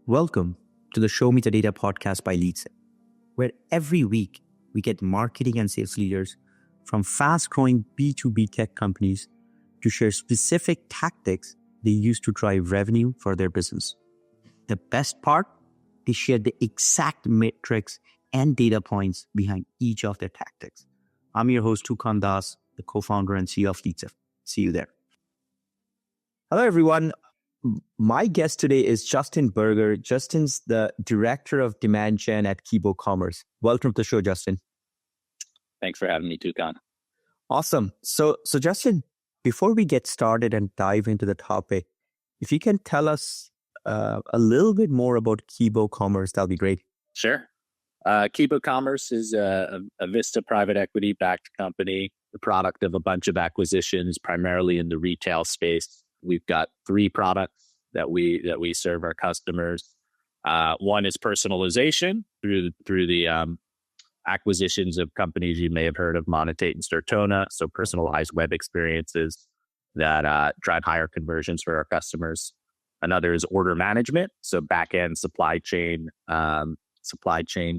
Welcome to the Show Me the Data podcast by LeadSet, where every week we get marketing and sales leaders from fast-growing B2B tech companies to share specific tactics they use to drive revenue for their business. The best part, they share the exact metrics and data points behind each of their tactics. I'm your host, Tukan, the co-founder and CEO of LeadSet. See you there. Hello, everyone. My guest today is Justin Berger. Justin's the Director of Demand Gen at Kibo Commerce. Welcome to the show, Justin. Thanks for having me, Tukan. Awesome. So Justin, before we get started and dive into the topic, if you can tell us a little bit more about Kibo Commerce, that'll be great. Sure. Kibo Commerce is a Vista private equity-backed company, the product of a bunch of acquisitions, primarily in the retail space. We've got three products that we serve our customers. One is personalization through the acquisitions of companies you may have heard of, Monetate and Stertona. So personalized web experiences that drive higher conversions for our customers. Another is order management, so back-end supply chain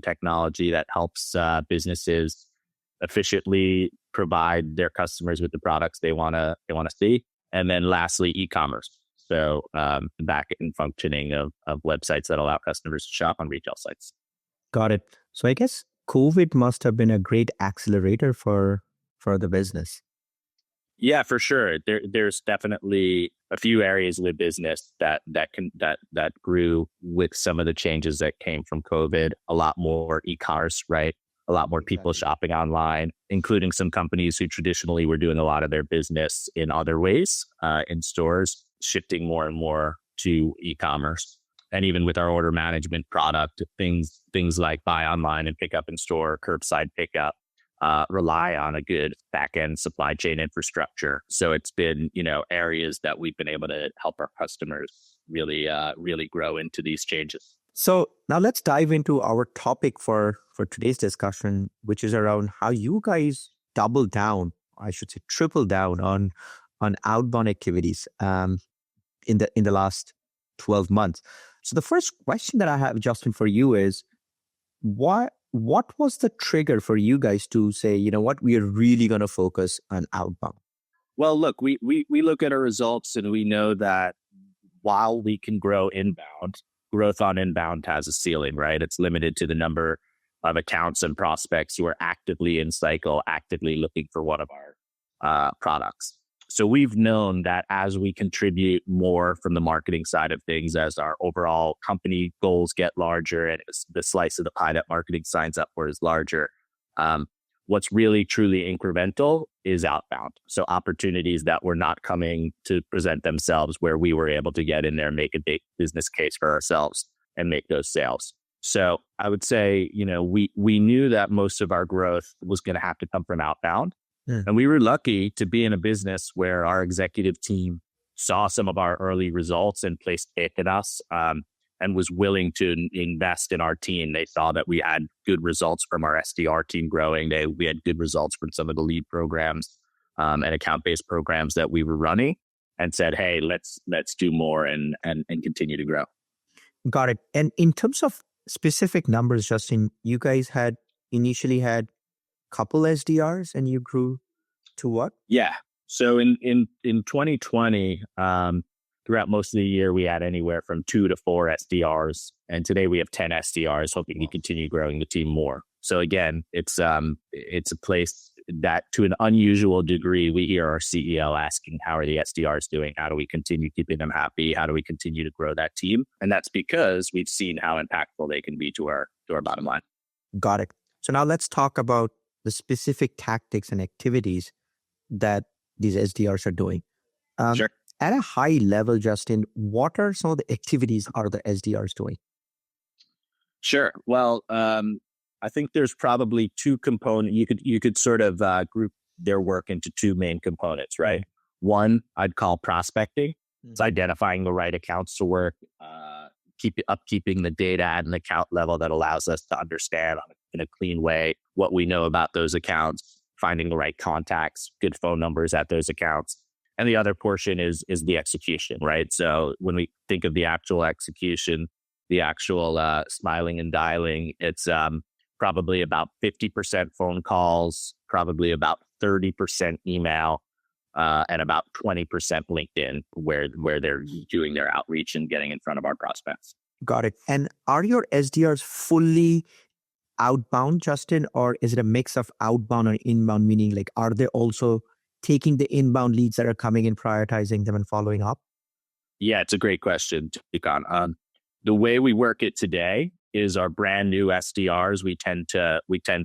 technology that helps businesses efficiently provide their customers with the products they want to see. And then lastly, e-commerce. So the back-end functioning of websites that allow customers to shop on retail sites. Got it. So I guess COVID must have been a great accelerator for the business. Yeah, for sure. There's definitely a few areas of the business that grew with some of the changes that came from COVID. A lot more e-commerce, right? A lot more people shopping online, including some companies who traditionally were doing a lot of their business in other ways, in stores, shifting more and more to e-commerce. And even with our order management product, things like buy online and pick up in store, curbside pickup, rely on a good back-end supply chain infrastructure. So it's been, areas that we've been able to help our customers really grow into these changes. So now let's dive into our topic for today's discussion, which is around how you guys triple down on outbound activities in the last 12 months. So the first question that I have, Justin, for you is, what was the trigger for you guys to say, you know what, we are really going to focus on outbound? Well, look, we look at our results and we know that while we can grow inbound, growth on inbound has a ceiling, right? It's limited to the number of accounts and prospects who are actively in cycle, actively looking for one of our products. So we've known that as we contribute more from the marketing side of things, as our overall company goals get larger and the slice of the pie that marketing signs up for is larger, what's really truly incremental is outbound. So opportunities that were not coming to present themselves where we were able to get in there, make a big business case for ourselves and make those sales. So I would say, we knew that most of our growth was going to have to come from outbound. And we were lucky to be in a business where our executive team saw some of our early results and placed faith in us, and was willing to invest in our team. They saw that we had good results from our SDR team growing. We had good results from some of the lead programs and account-based programs that we were running, and said, "Hey, let's do more and continue to grow." Got it. And in terms of specific numbers, Justin, you guys initially had couple SDRs and you grew to what? Yeah. So in 2020, throughout most of the year, we had anywhere from 2 to 4 SDRs. And today we have 10 SDRs, hoping to continue growing the team more. So again, it's a place that to an unusual degree, we hear our CEO asking, how are the SDRs doing? How do we continue keeping them happy? How do we continue to grow that team? And that's because we've seen how impactful they can be to our bottom line. Got it. So now let's talk about the specific tactics and activities that these SDRs are doing. Sure. At a high level, Justin, what are some of the activities are the SDRs doing? Sure. Well, I think there's probably two components. You could sort of group their work into two main components, right? One, I'd call prospecting. It's identifying the right accounts to work, keeping the data at an account level that allows us to understand in a clean way what we know about those accounts, finding the right contacts, good phone numbers at those accounts. And the other portion is the execution, right? So when we think of the actual execution, the actual smiling and dialing. It's probably about 50% phone calls, probably about 30% email, and about 20% LinkedIn, where they're doing their outreach and getting in front of our prospects. Got it. And are your SDRs fully outbound, Justin, or is it a mix of outbound or inbound? Meaning, like, are they also taking the inbound leads that are coming in, prioritizing them, and following up? Yeah, it's a great question, Tukan. The way we work it today is our brand new SDRs. We tend to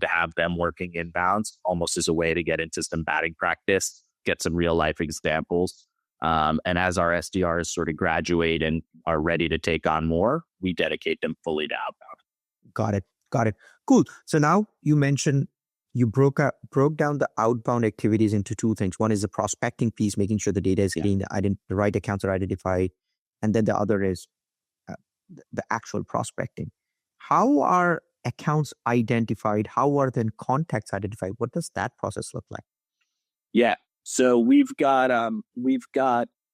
have them working inbounds almost as a way to get into some batting practice, get some real life examples. And as our SDRs sort of graduate and are ready to take on more, we dedicate them fully to outbound. Got it. Cool. So now you mentioned you broke down the outbound activities into two things. One is the prospecting piece, making sure the data is clean, the right accounts are identified. And then the other is the actual prospecting. How are accounts identified? How are then contacts identified? What does that process look like? Yeah. So we've got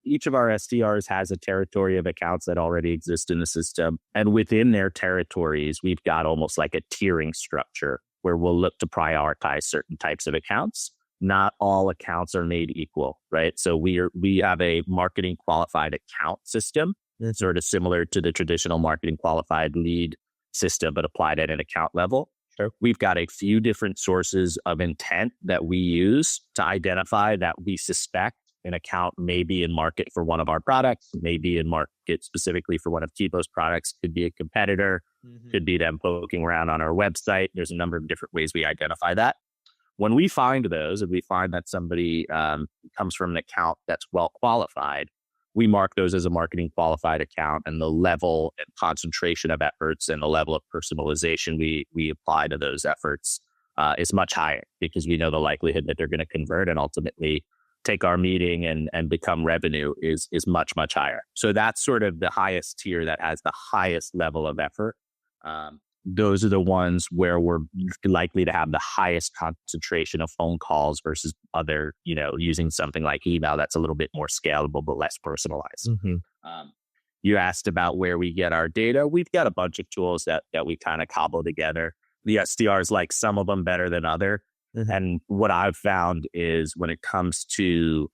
each of our SDRs has a territory of accounts that already exist in the system. And within their territories, we've got almost like a tiering structure where we'll look to prioritize certain types of accounts. Not all accounts are made equal, right? So we have a marketing qualified account system, sort of similar to the traditional marketing qualified lead system, but applied at an account level. Sure. We've got a few different sources of intent that we use to identify that we suspect an account may be in market for one of our products, may be in market specifically for one of Kibo's products, could be a competitor, could be them poking around on our website. There's a number of different ways we identify that. When we find those, and we find that somebody comes from an account that's well qualified, we mark those as a marketing qualified account, and the level and concentration of efforts and the level of personalization we apply to those efforts is much higher, because we know the likelihood that they're going to convert and ultimately take our meeting and become revenue is much, much higher. So that's sort of the highest tier that has the highest level of effort. Those are the ones where we're likely to have the highest concentration of phone calls versus other, using something like email that's a little bit more scalable but less personalized. You asked about where we get our data. We've got a bunch of tools that we kind of cobble together. The SDRs like some of them better than other. And what I've found is when it comes to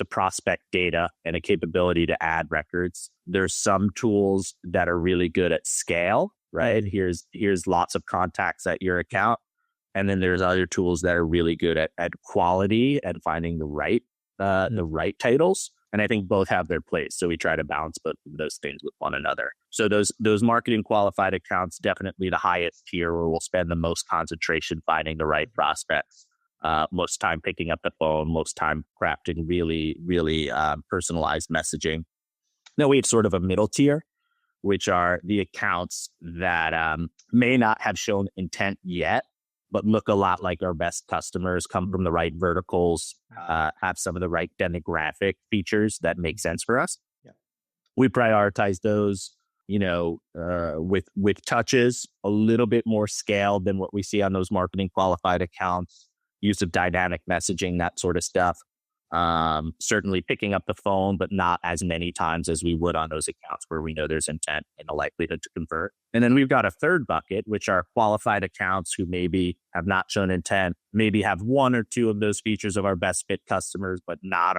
prospect data and a capability to add records, there's some tools that are really good at scale. Right. Here's lots of contacts at your account. And then there's other tools that are really good at quality and finding the right titles. And I think both have their place. So we try to balance both of those things with one another. So those marketing qualified accounts, definitely the highest tier, where we'll spend the most concentration finding the right prospects, most time picking up the phone, most time crafting really, really personalized messaging. Then we have sort of a middle tier, which are the accounts that may not have shown intent yet, but look a lot like our best customers, come from the right verticals, have some of the right demographic features that make sense for us. Yeah. We prioritize those, with touches, a little bit more scaled than what we see on those marketing qualified accounts, use of dynamic messaging, that sort of stuff. Certainly picking up the phone, but not as many times as we would on those accounts where we know there's intent and a likelihood to convert. And then we've got a third bucket, which are qualified accounts who maybe have not shown intent, maybe have one or two of those features of our best fit customers, but not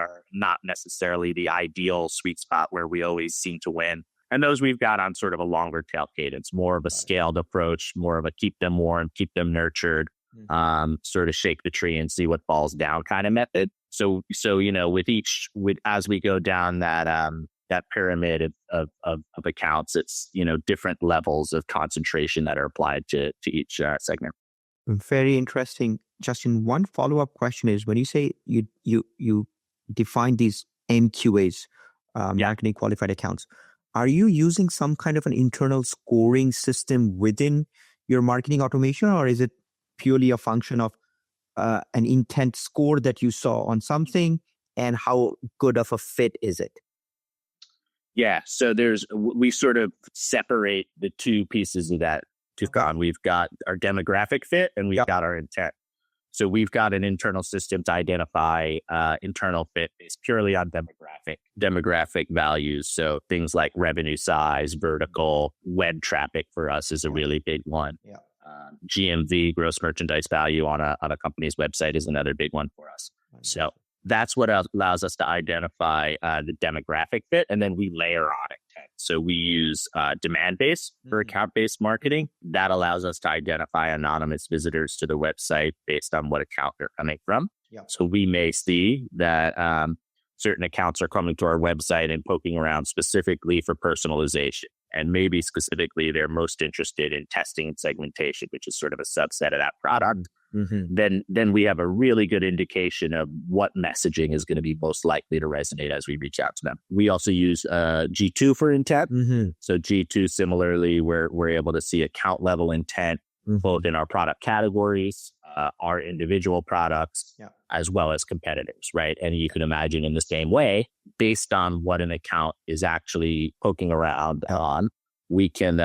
necessarily the ideal sweet spot where we always seem to win. And those we've got on sort of a longer tail cadence, more of a scaled approach, more of a keep them warm, keep them nurtured, sort of shake the tree and see what falls down kind of method. So as we go down that pyramid of accounts, it's different levels of concentration that are applied to each segment. Very interesting, Justin. One follow-up question is, when you say you define these MQAs, marketing qualified accounts, are you using some kind of an internal scoring system within your marketing automation, or is it purely a function of an intent score that you saw on something, and how good of a fit is it? Yeah, so we sort of separate the two pieces of that, Tukan. We've got our demographic fit and we've got our intent. So we've got an internal system to identify internal fit based purely on demographic values. So things like revenue size, vertical, web traffic for us is a really big one. Yeah. GMV, gross merchandise value on a company's website is another big one for us. So that's what allows us to identify the demographic fit, and then we layer on intent. So we use demand-based for account-based marketing. That allows us to identify anonymous visitors to the website based on what account they're coming from. Yep. So we may see that certain accounts are coming to our website and poking around specifically for personalization. And maybe specifically, they're most interested in testing and segmentation, which is sort of a subset of that product. Then we have a really good indication of what messaging is going to be most likely to resonate as we reach out to them. We also use G2 for intent. So G2, similarly, we're able to see account level intent, both in our product categories, our individual products, as well as competitors, right? And you can imagine in the same way, based on what an account is actually poking around on, we can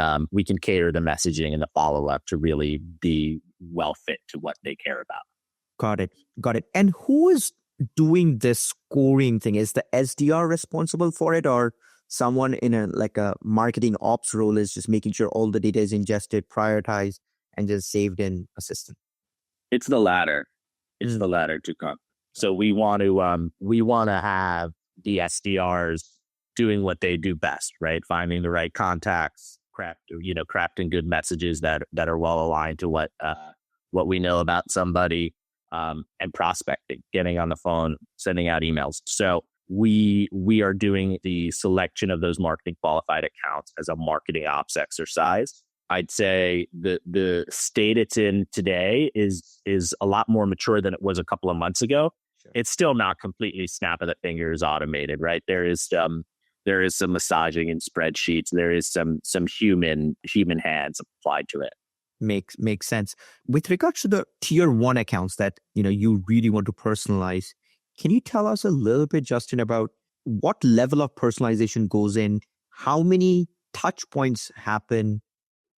cater the messaging and the follow-up to really be well fit to what they care about. Got it. And who is doing this scoring thing? Is the SDR responsible for it, or someone in a marketing ops role is just making sure all the data is ingested, prioritized, and just saved in a system? It's the latter. It's the latter, Tukan. So we want to have the SDRs doing what they do best, right? Finding the right contacts, crafting good messages that are well aligned to what we know about somebody, and prospecting, getting on the phone, sending out emails. So we are doing the selection of those marketing qualified accounts as a marketing ops exercise. I'd say the state it's in today is a lot more mature than it was a couple of months ago. Sure. It's still not completely snap of the fingers automated, right? There is some massaging in spreadsheets. There is some human hands applied to it. Makes sense. With regards to the tier 1 accounts that you really want to personalize, can you tell us a little bit, Justin, about what level of personalization goes in? How many touch points happen?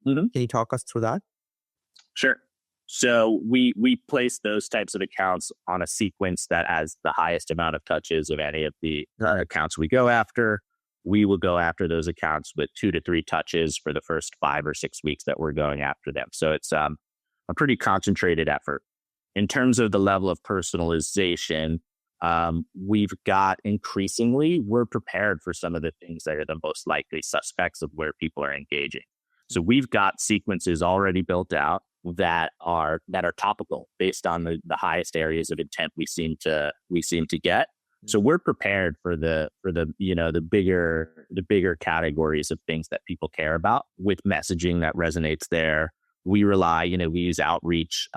Can you talk us through that? Sure. So we place those types of accounts on a sequence that has the highest amount of touches of any of the accounts we go after. We will go after those accounts with 2 to 3 touches for the first 5 or 6 weeks that we're going after them. So it's a pretty concentrated effort. In terms of the level of personalization, we've got increasingly, we're prepared for some of the things that are the most likely suspects of where people are engaging. So we've got sequences already built out that are topical based on the highest areas of intent we seem to get. So we're prepared for the bigger categories of things that people care about with messaging that resonates there. We rely, we use outreach.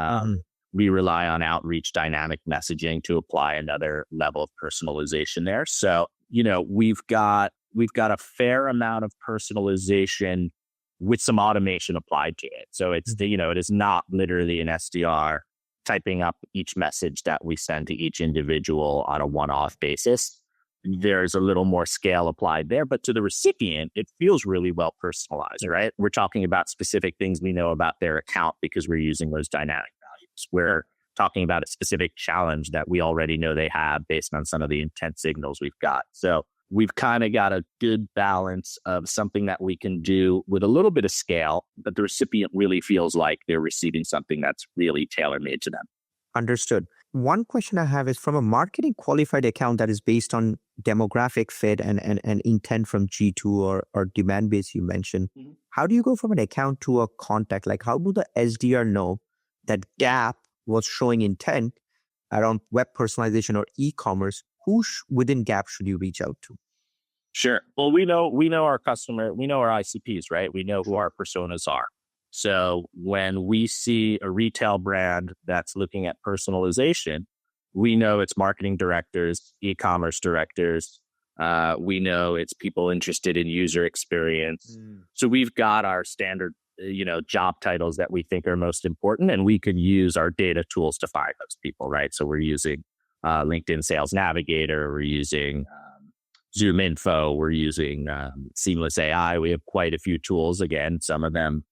We rely on outreach dynamic messaging to apply another level of personalization there. So, we've got a fair amount of personalization with some automation applied to it. So it's it is not literally an SDR typing up each message that we send to each individual on a one-off basis. There's a little more scale applied there, but to the recipient, it feels really well personalized, right? We're talking about specific things we know about their account because we're using those dynamic values. We're talking about a specific challenge that we already know they have based on some of the intent signals we've got. So we've kind of got a good balance of something that we can do with a little bit of scale, but the recipient really feels like they're receiving something that's really tailor-made to them. Understood. One question I have is from a marketing qualified account that is based on demographic fit and intent from G2 or demand base you mentioned. How do you go from an account to a contact? Like how do the SDR know that gap was showing intent around web personalization or e-commerce? Who within Gap should you reach out to? Sure. Well, we know our customer, we know our ICPs, right? We know who our personas are. So when we see a retail brand that's looking at personalization, we know it's marketing directors, e-commerce directors. We know it's people interested in user experience. So we've got our standard, job titles that we think are most important, and we could use our data tools to find those people, right? So we're using LinkedIn Sales Navigator, we're using Zoom Info, we're using Seamless AI. We have quite a few tools. Again, some of them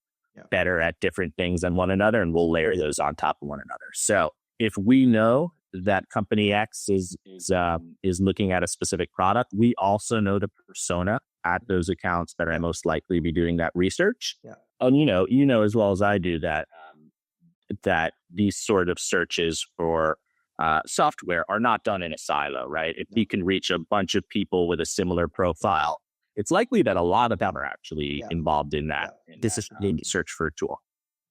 better at different things than one another, and we'll layer those on top of one another. So if we know that company X is looking at a specific product, we also know the persona at those accounts that are most likely to be doing that research. Yeah. And you know as well as I do that that these sort of searches for software are not done in a silo, right? If you can reach a bunch of people with a similar profile, it's likely that a lot of them are actually involved in that. This is search for a tool.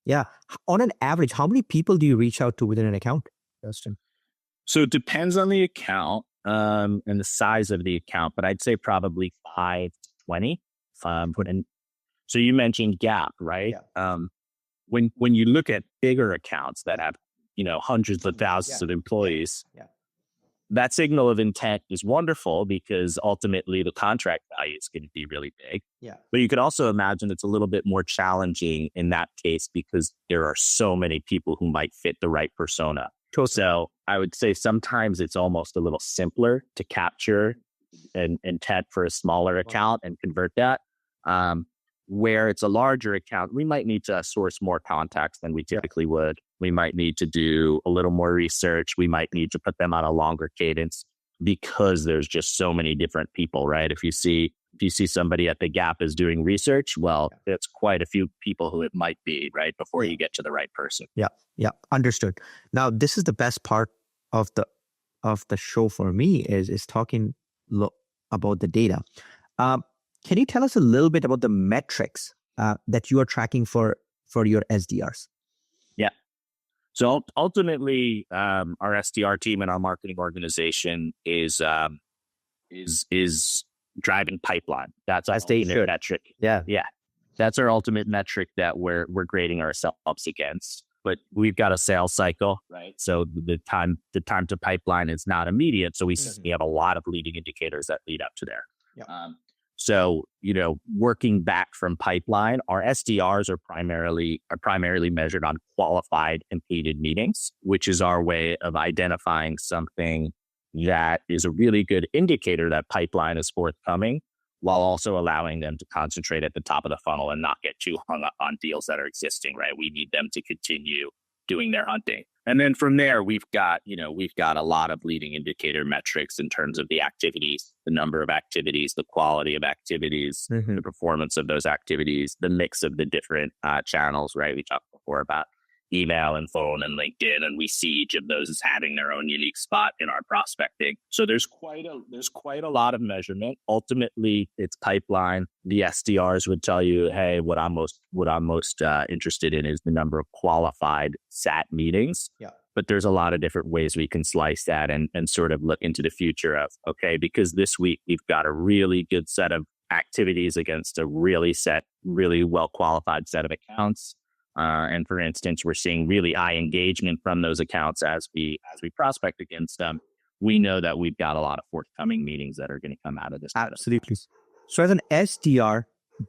Yeah. On an average, how many people do you reach out to within an account, Justin? So it depends on the account and the size of the account, but I'd say probably 5 to 20. So you mentioned Gap, right? Yeah. When you look at bigger accounts that have hundreds of thousands of employees, that signal of intent is wonderful because ultimately the contract value is going to be really big. Yeah. But you could also imagine it's a little bit more challenging in that case because there are so many people who might fit the right persona. So I would say sometimes it's almost a little simpler to capture an intent for a smaller account and convert that. Where it's a larger account, we might need to source more contacts than we typically would. We might need to do a little more research. We might need to put them on a longer cadence because there's just so many different people, right? If you see somebody at the Gap is doing research, well, it's quite a few people who it might be, right? Before you get to the right person. Yeah. Understood. Now, this is the best part of the show for me is talking about the data. Can you tell us a little bit about the metrics that you are tracking for your SDRs? Yeah. So ultimately, our SDR team and our marketing organization is driving pipeline. That's our ultimate metric. Yeah. That's our ultimate metric that we're grading ourselves against. But we've got a sales cycle, right? So the time to pipeline is not immediate. So we have a lot of leading indicators that lead up to there. Yeah. So, working back from pipeline, our SDRs are primarily measured on qualified completed meetings, which is our way of identifying something that is a really good indicator that pipeline is forthcoming, while also allowing them to concentrate at the top of the funnel and not get too hung up on deals that are existing, right? We need them to continue doing their hunting. And then from there, we've got a lot of leading indicator metrics in terms of the activities, the number of activities, the quality of activities, the performance of those activities, the mix of the different channels, right? We talked before about email and phone and LinkedIn, and we see each of those as having their own unique spot in our prospecting. So there's quite a lot of measurement. Ultimately, it's pipeline. The SDRs would tell you, hey, what I'm most interested in is the number of qualified SAT meetings. Yeah. But there's a lot of different ways we can slice that and sort of look into the future of, okay, because this week we've got a really good set of activities against a really well qualified set of accounts. And for instance, we're seeing really high engagement from those accounts as we prospect against them. We know that we've got a lot of forthcoming meetings that are going to come out of this. Absolutely. So as an SDR,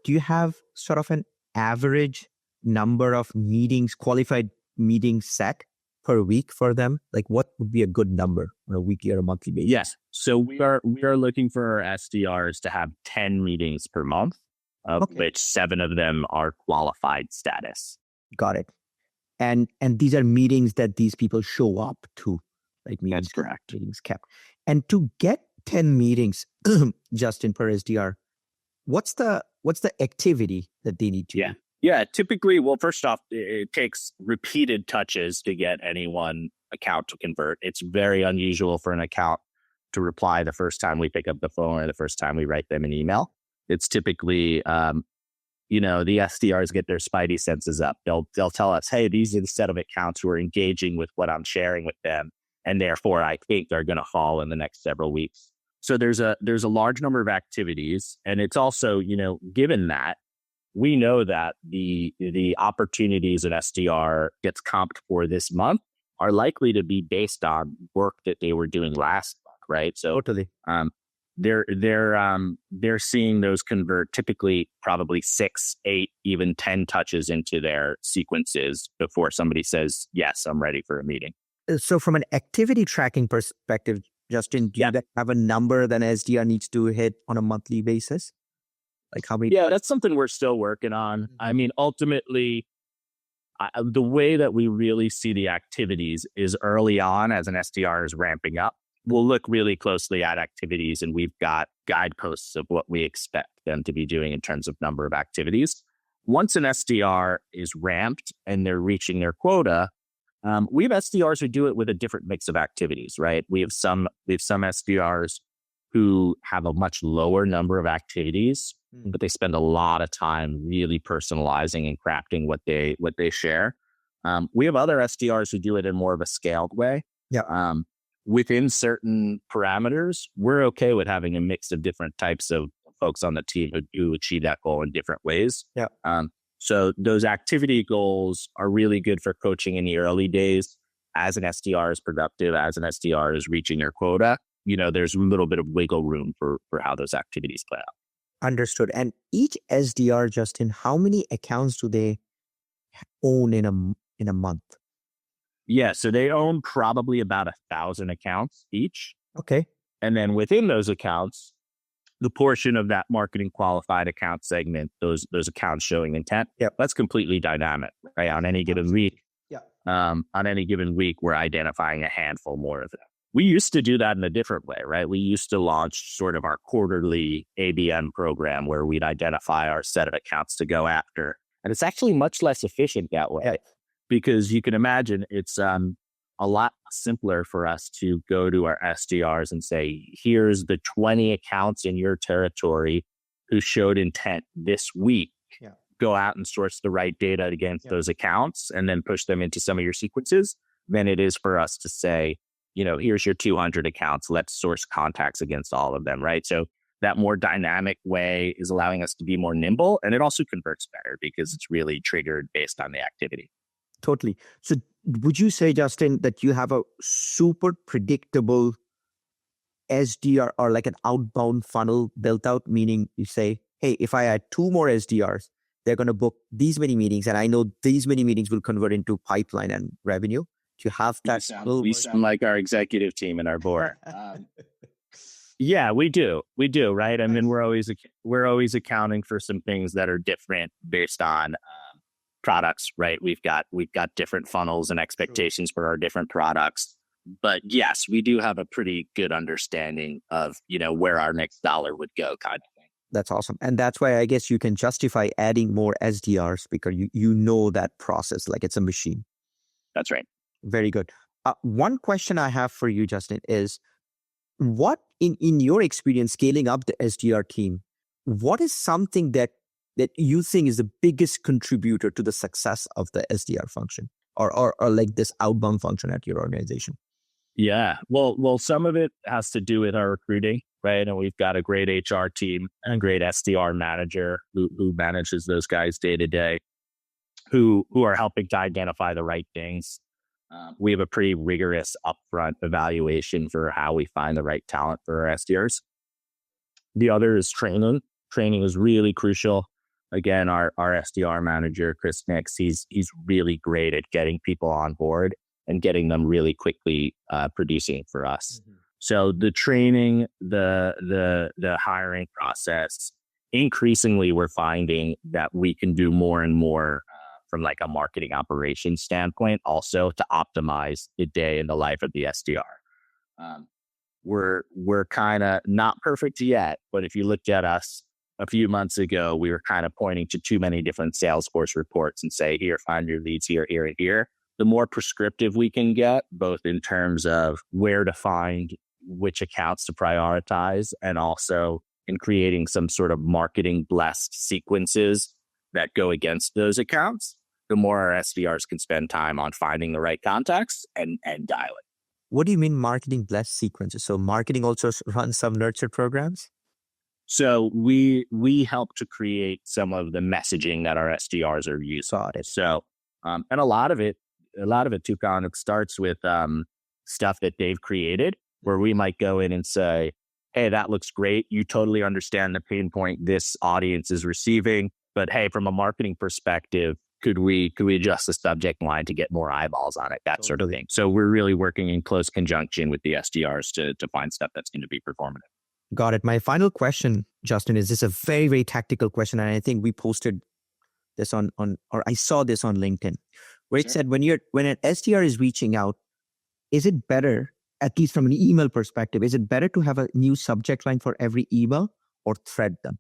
do you have sort of an average number of meetings, qualified meetings set per week for them? Like what would be a good number on a weekly or a monthly basis? Yes. So we are looking for our SDRs to have 10 meetings per month, of which 7 of them are qualified status. Got it. And these are meetings that these people show up to, like meetings. That's correct. Meetings kept. And to get 10 meetings, Justin, per SDR, what's the activity that they need to do? Yeah. Typically, well, first off, it takes repeated touches to get any one account to convert. It's very unusual for an account to reply the first time we pick up the phone or the first time we write them an email. It's typically the SDRs get their spidey senses up. They'll tell us, hey, these are the set of accounts who are engaging with what I'm sharing with them. And therefore, I think they're going to fall in the next several weeks. So there's a large number of activities. And it's also, given that, we know that the opportunities an SDR gets comped for this month are likely to be based on work that they were doing last month, right? So totally. They're seeing those convert typically probably 6, 8, even 10 touches into their sequences before somebody says, yes, I'm ready for a meeting. So from an activity tracking perspective, Justin, do you have a number that an SDR needs to hit on a monthly basis? Like how many? Yeah, that's something we're still working on. I mean, ultimately, the way that we really see the activities is early on as an SDR is ramping up. We'll look really closely at activities, and we've got guideposts of what we expect them to be doing in terms of number of activities. Once an SDR is ramped and they're reaching their quota, we have SDRs who do it with a different mix of activities, right? We have some SDRs who have a much lower number of activities, but they spend a lot of time really personalizing and crafting what they share. We have other SDRs who do it in more of a scaled way. Yeah. Within certain parameters, we're okay with having a mix of different types of folks on the team who do achieve that goal in different ways. Yeah. So those activity goals are really good for coaching in the early days. As an SDR is productive, as an SDR is reaching their quota, there's a little bit of wiggle room for how those activities play out. Understood. And each SDR, Justin, how many accounts do they own in a month? Yeah, so they own probably about 1,000 accounts each. Okay. And then within those accounts, the portion of that marketing qualified account segment, those accounts showing intent, that's completely dynamic, right? On any given week, we're identifying a handful more of them. We used to do that in a different way, right? We used to launch sort of our quarterly ABM program where we'd identify our set of accounts to go after. And it's actually much less efficient that way because you can imagine it's a lot simpler for us to go to our SDRs and say, here's the 20 accounts in your territory who showed intent this week. Go out and source the right data against those accounts and then push them into some of your sequences than it is for us to say, here's your 200 accounts. Let's source contacts against all of them, right? So that more dynamic way is allowing us to be more nimble, and it also converts better because it's really triggered based on the activity. Totally. So would you say, Justin, that you have a super predictable SDR or like an outbound funnel built out, meaning you say, hey, if I add 2 more SDRs, they're going to book these many meetings, and I know these many meetings will convert into pipeline and revenue? Do you have that? We sound like our executive team and our board. Yeah, we do, right? I mean, we're always accounting for some things that are different based on products, right? We've got different funnels and expectations for our different products. But yes, we do have a pretty good understanding of, where our next dollar would go kind of thing. That's awesome. And that's why I guess you can justify adding more SDRs because you know that process, like it's a machine. That's right. Very good. One question I have for you, Justin, is what in your experience scaling up the SDR team, what is something that you think is the biggest contributor to the success of the SDR function or like this outbound function at your organization? Yeah, well, some of it has to do with our recruiting, right? And we've got a great HR team and a great SDR manager who manages those guys day to day, who are helping to identify the right things. We have a pretty rigorous upfront evaluation for how we find the right talent for our SDRs. The other is training. Training is really crucial. Again, our SDR manager, Chris Nix, he's really great at getting people on board and getting them really quickly producing for us. Mm-hmm. So the training, the hiring process, increasingly we're finding that we can do more and more from like a marketing operations standpoint, also to optimize the day in the life of the SDR. We're kind of not perfect yet, but if you looked at us a few months ago, we were kind of pointing to too many different Salesforce reports and say, here, find your leads here, here, and here. The more prescriptive we can get, both in terms of where to find which accounts to prioritize, and also in creating some sort of marketing blessed sequences that go against those accounts, the more our SDRs can spend time on finding the right contacts and dialing. What do you mean marketing blessed sequences? So marketing also runs some nurture programs? So we help to create some of the messaging that our SDRs are using. Got it. So, and a lot of it, Tukan, it starts with stuff that they've created, where we might go in and say, hey, that looks great. You totally understand the pain point this audience is receiving. But hey, from a marketing perspective, could we adjust the subject line to get more eyeballs on it? That sort of thing. So we're really working in close conjunction with the SDRs to find stuff that's going to be performative. Got it. My final question, Justin, is this a very, very tactical question. And I think we posted this or I saw this on LinkedIn, where it said when an SDR is reaching out, is it better, at least from an email perspective, is it better to have a new subject line for every email or thread them?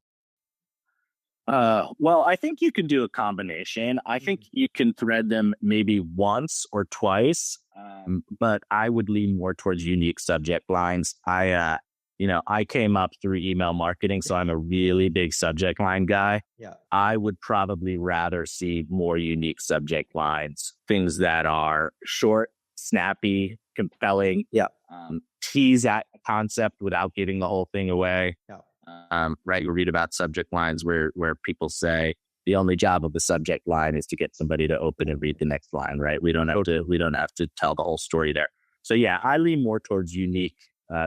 Well, I think you can do a combination. I think you can thread them maybe once or twice, but I would lean more towards unique subject lines. I came up through email marketing, so I'm a really big subject line guy. Yeah. I would probably rather see more unique subject lines, things that are short, snappy, compelling. Yeah. Tease at a concept without giving the whole thing away. Yeah. Right. You read about subject lines where people say the only job of the subject line is to get somebody to open and read the next line. Right. We don't have to tell the whole story there. So yeah, I lean more towards unique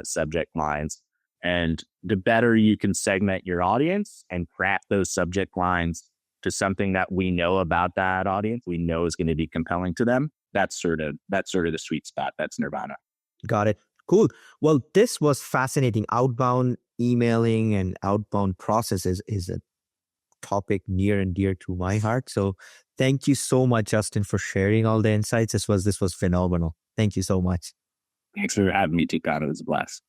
subject lines, and the better you can segment your audience and craft those subject lines to something that we know about that audience, we know is going to be compelling to them. That's sort of the sweet spot. That's nirvana. Got it. Cool. Well, this was fascinating. Outbound emailing and outbound processes is a topic near and dear to my heart. So thank you so much, Justin, for sharing all the insights. This was phenomenal. Thank you so much. Thanks for having me, Tukan. It was a blast.